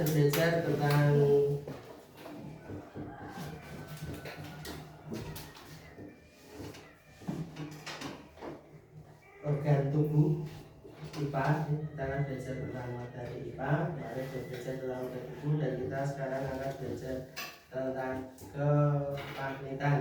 belajar tentang organ tubuh IPA. Kita akan belajar tentang materi IPA. Kemarin sudah belajar tentang organ tubuh dan kita sekarang akan belajar tentang kemagnetan.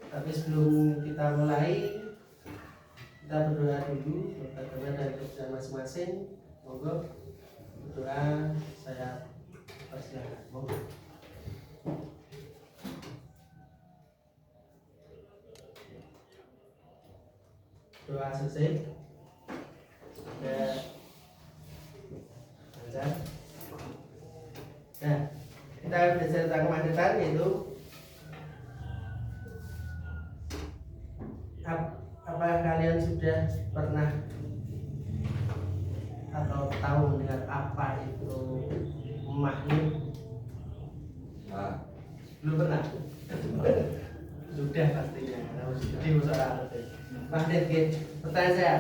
Tapi sebelum kita mulai, kita berdoa dulu berdoa dari kerjaan masing-masing. Monggo berdoa, saya persilakan. Monggo. Doa selesai. Sudah lancar. Nah, kita belajar tentang kemagnetan, yaitu apakah kalian sudah pernah atau tahu mendengar apa itu magnet? Belum pernah? Sudah pastinya. Jadi soal magnet gitu. Pertanyaan saya,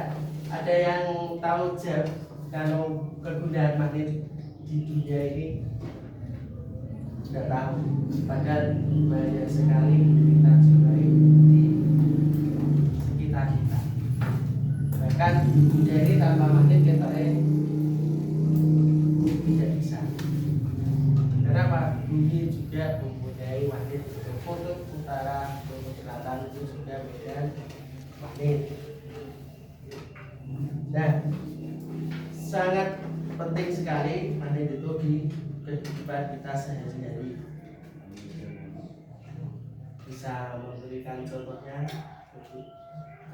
ada yang tahu jawab kalau kegunaan magnet di dunia ini? Sudah tahu. Padahal banyak sekali kita jumpai di sekitar kita. Bahkan dunia ini tanpa magnet kita tidak bisa. Kenapa? Bumi juga mempunyai magnet. Kutub utara, kutub selatan itu sudah beda magnet. Nah, sangat penting sekali magnet itu di kehidupan kita sehari-hari. Bisa memberikan contohnya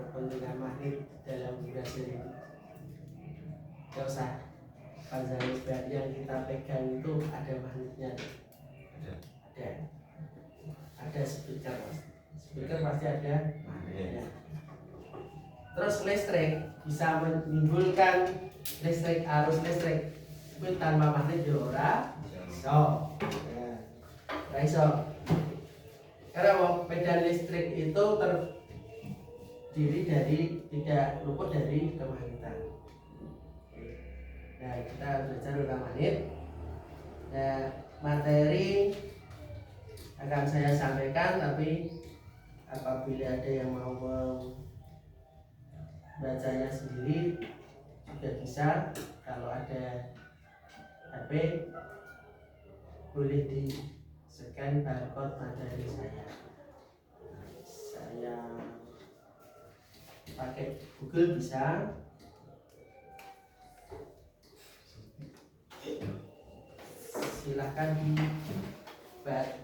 kepentingan magnet dalam durasi ini. Tidak usah Panjang yang kita pegang itu ada magnetnya. Ada speaker, pasti ada magnetnya. Terus listrik bisa menimbulkan listrik, arus listrik itu tanpa magnet ya ora iso. Karena medan listrik itu terdiri dari, tidak luput dari kemagnetan. Nah, kita belajar tentang magnet. Nah, materi akan saya sampaikan, tapi apabila ada yang mau membacanya sendiri juga bisa. Kalau ada HP boleh di scan barcode materi saya pakai Google bisa. Silahkan dibuat.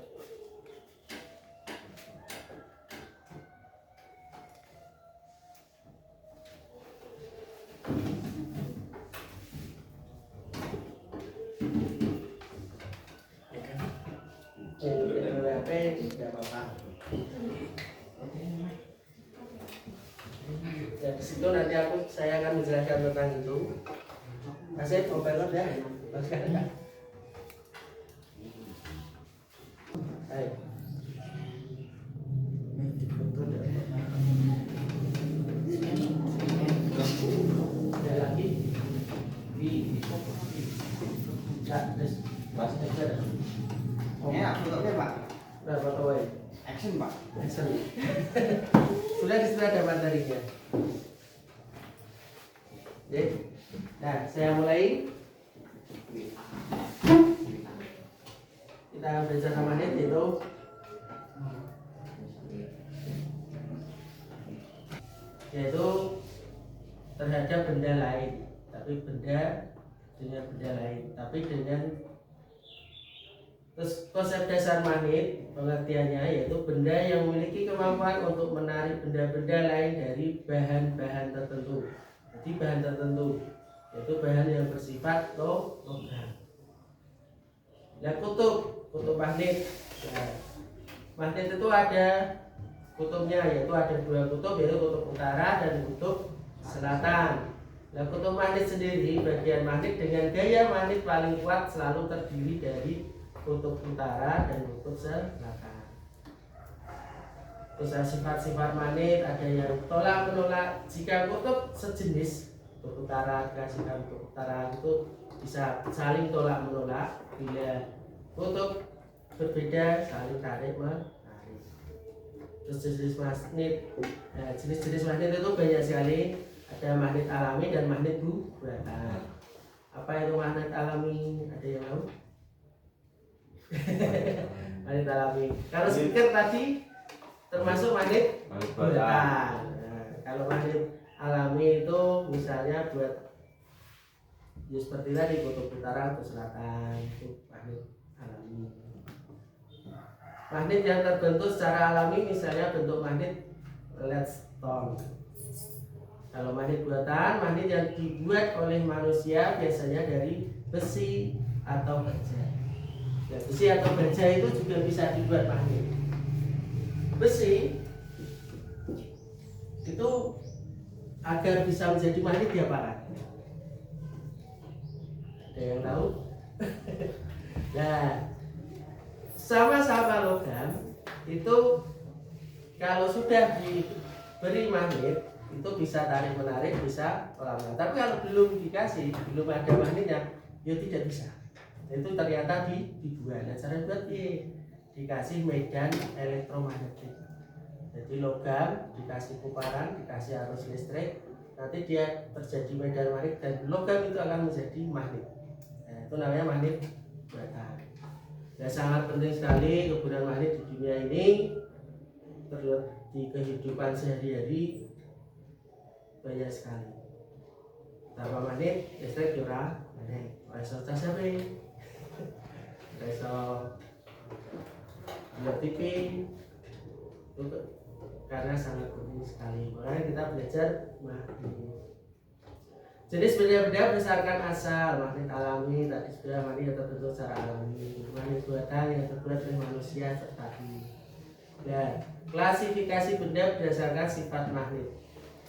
HP tidak apa-apa. Ya, di situ nanti saya akan menjelaskan tentang itu. Masih overload ya. Ayo. Ada lagi? Ya, terus bahas aja. Ya, fotonya Pak. Udah foto ya? Action Pak. Action. Sudah ada materinya. Oke. Nah, saya mulai. Kita belajar sama magnet yaitu terhadap benda lain, tapi benda dengan benda lain, tapi dengan konsep dasar magnet pengertiannya yaitu benda yang memiliki kemampuan untuk menarik benda-benda lain dari bahan-bahan tertentu. Jadi bahan tertentu yaitu bahan yang bersifat logam. Ya, kutub magnet. Nah, magnet itu ada kutubnya, yaitu ada dua kutub, yaitu kutub utara dan kutub selatan. Nah, kutub magnet sendiri, bagian magnet dengan gaya magnet paling kuat selalu terdiri dari kutub utara dan kutub selatan. Terus sifat-sifat magnet ada yang tolak menolak. Jika kutub sejenis, kutub utara dikasihkan kutub utara, itu bisa saling tolak menolak. Bila kutub berbeda saling tarik menarik. Terus jenis-jenis magnet itu banyak sekali. Ada magnet alami dan magnet buatan. Apa itu magnet alami? Ada yang tahu? Magnet alami. Kalau speaker tadi termasuk magnet buatan. Nah, kalau magnet alami itu misalnya buat ya seperti tadi kutub utara atau selatan, itu magnet alami. Magnet yang terbentuk secara alami misalnya bentuk magnet leadstone. Kalau magnet buatan, magnet yang dibuat oleh manusia biasanya dari besi atau baja. Ya, besi atau baja itu juga bisa dibuat magnet. Besi itu agar bisa menjadi magnet diapakan? Ada yang tahu? Nah, sama-sama logam itu kalau sudah diberi magnet itu bisa tarik menarik, bisa tolak. Tapi kalau belum dikasih, belum ada magnetnya, ya tidak bisa. Itu ternyata dibuat. Nah, cara buat dikasih medan elektromagnetik. Jadi logam dikasih kuparan, dikasih arus listrik, nanti dia terjadi medan magnet dan logam itu akan menjadi magnet. Nah, itu namanya magnet buatan. Ya, sangat penting sekali kegunaan magnet di dunia ini, terlihat di kehidupan sehari-hari banyak sekali. Tanpa magnet listrik ora magnet. Iso cas HP. Iso lihat TV. Karena sangat penting sekali. Makanya kita belajar magnet. Jenis benda-benda berdasarkan asal. Magnet alami tadi sudah, magnet yang terbentuk secara alami. Magnet buatan yang terbuat oleh manusia tadi. Dan klasifikasi benda berdasarkan sifat magnet.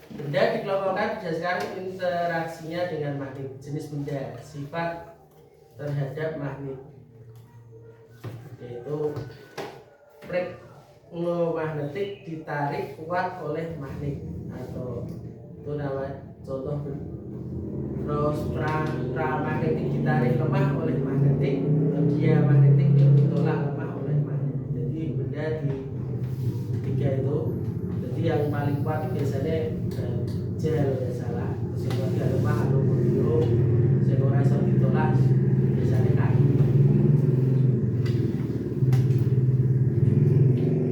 Benda dikelompokkan berdasarkan interaksinya dengan magnet. Jenis benda, sifat terhadap magnet, yaitu magnetik ditarik kuat oleh magnet, atau itu namanya contoh. Terus pramagnetik ditarik lemah oleh magnetik, dia magnetik ditolak lemah oleh magnet. Jadi benda di tiga itu, jadi yang paling kuat biasanya gel ya salah, terus yang agak lemah aluminium, yang ora iso ditolak biasanya kayu.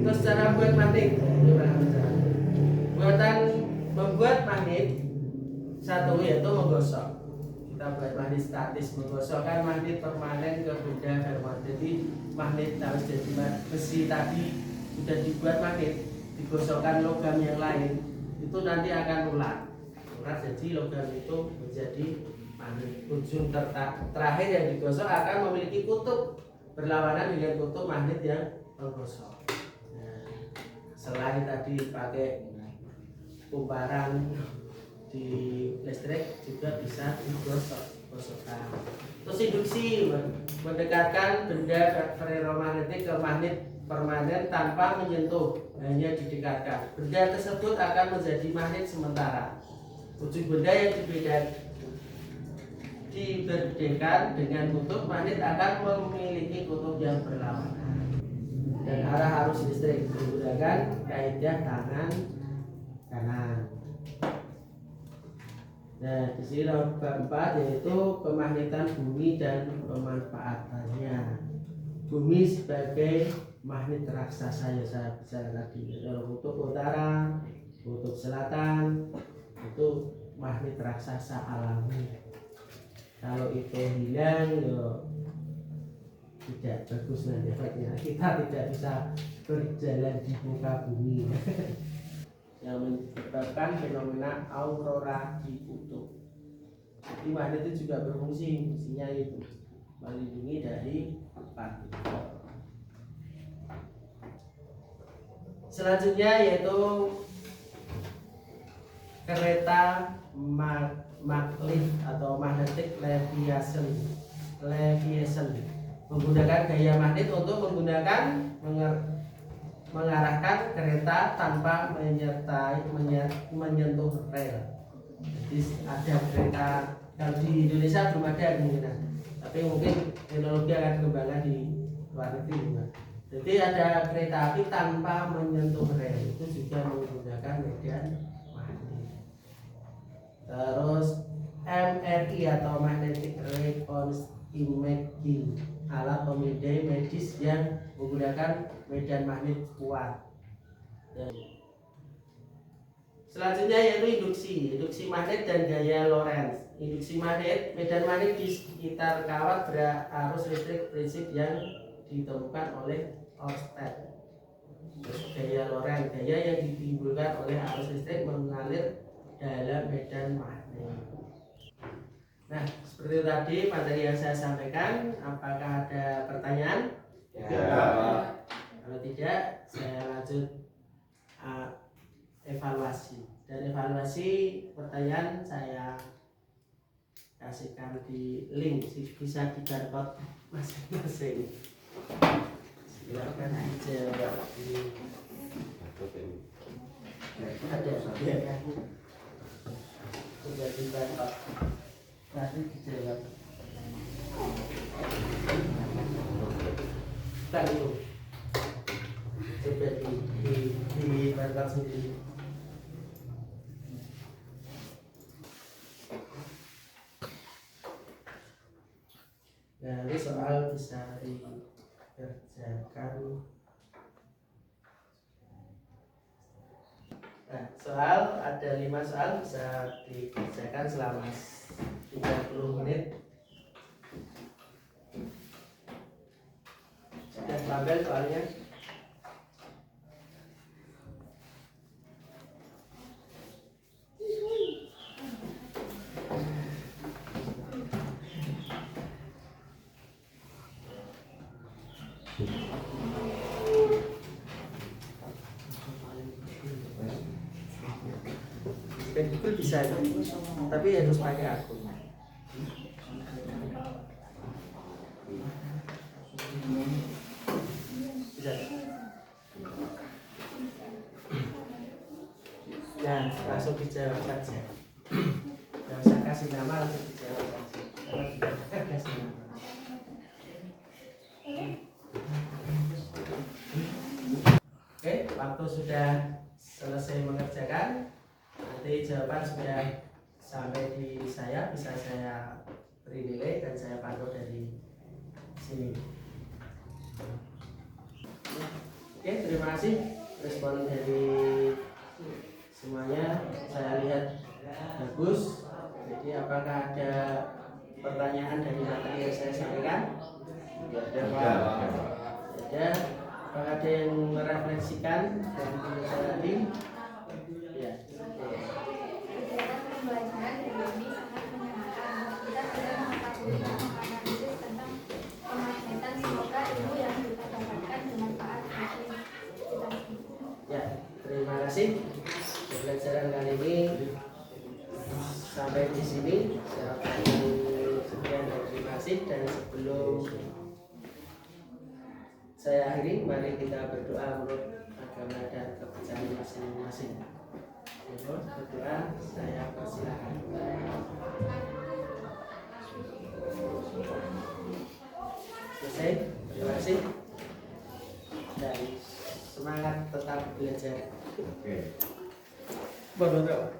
Terus cara buat magnet, membuat magnet satu yaitu menggosok. Kita buat magnet statis, menggosokkan magnet permanen ke benda permanen. Jadi magnet harus jadi besi tadi sudah dibuat magnet, digosokkan logam yang lain, itu nanti akan ular. Jadi logam itu menjadi magnet. Ujung terakhir yang digosok akan memiliki kutub berlawanan dengan kutub magnet yang menggosok. Nah, selain tadi pakai kumparan di listrik juga bisa digosokkan. Terus induksi, mendekatkan benda ferromagnetik ke magnet permanen tanpa menyentuh, hanya didekatkan. Benda tersebut akan menjadi magnet sementara. Ujung benda yang diberdekan dengan kutub magnet akan memiliki kutub yang berlawanan. Dan arah arus listrik menggunakan kaidah tangan kanan. Nah, di sini nomor keempat yaitu kemagnetan bumi dan pemanfaatannya. Bumi sebagai magnet raksasa yang saya bicara tadi. Kalau kutub utara, kutub selatan itu magnet raksasa alami. Kalau itu hilang, ya tidak bagus nanti efeknya. Kita tidak bisa berjalan di muka bumi. Yang menyebabkan fenomena aurora di kutub. Jadi magnet itu juga berfungsi, fungsinya itu melindungi dari partikel. Selanjutnya yaitu kereta maglev atau magnetic leviation. Menggunakan gaya magnet untuk mengarahkan kereta tanpa menyentuh rel. Jadi ada kereta Kalau di Indonesia belum ada kemungkinan, tapi mungkin teknologi akan dikembangkan di luar negeri juga. Jadi ada kereta api tanpa menyentuh rel, itu juga menggunakan medan magnet. Terus MRI atau magnetic resonance imaging, alat pemindai medis yang menggunakan medan magnet kuat. Selanjutnya yaitu induksi magnet dan gaya Lorentz. Induksi magnet, medan magnet di sekitar kawat berarus listrik prinsip yang ditemukan oleh Ørsted. Gaya Lorentz, gaya yang ditimbulkan oleh arus listrik mengalir dalam medan magnet. Nah, seperti tadi materi yang saya sampaikan, apakah ada pertanyaan? Ya. Kalau tidak, saya lanjut evaluasi. Dan evaluasi pertanyaan saya kasihkan di link, bisa di download masing-masing. Silakan dijawab di ada ya. Sudah di download, nanti dijawab. Kita itu coba di download sendiri. Nah, ini soal bisa dikerjakan. Nah, soal ada 5 soal bisa dikerjakan selama 30 menit. Sudah tabel soalnya. Google bisa, tapi harus pakai akun. Bisa. Nah, langsung dijawab saja. Nggak usah kasih nama, langsung dijawab saja. Karena tidak kasih nama. Oke, waktu sudah selesai mengerjakan. Nanti jawaban sudah sampai di saya, bisa saya beri nilai dan saya pantau dari sini. Oke, terima kasih respon dari semuanya. Saya lihat bagus. Jadi apakah ada pertanyaan dari materi yang saya sampaikan? Ada. Apakah ada yang merefleksikan dari penjelasan tadi? Ya. Kegiatan pembelajaran hari ini sangat menyenangkan. Kita sudah mengetahui dan menganalisis tentang pemagnetan. Semoga ilmu yang kita dapatkan bermanfaat bagi kita semua. Ya, terima kasih. Pembelajaran kali ini sampai di sini. Saya sekian dan terima kasih. Dan sebelum saya akhiri, mari kita berdoa menurut agama dan kepercayaan masing-masing. Berdoa, saya persilakan. Selesai, terima kasih. Dan semangat tetap belajar. Oke. Berdoa.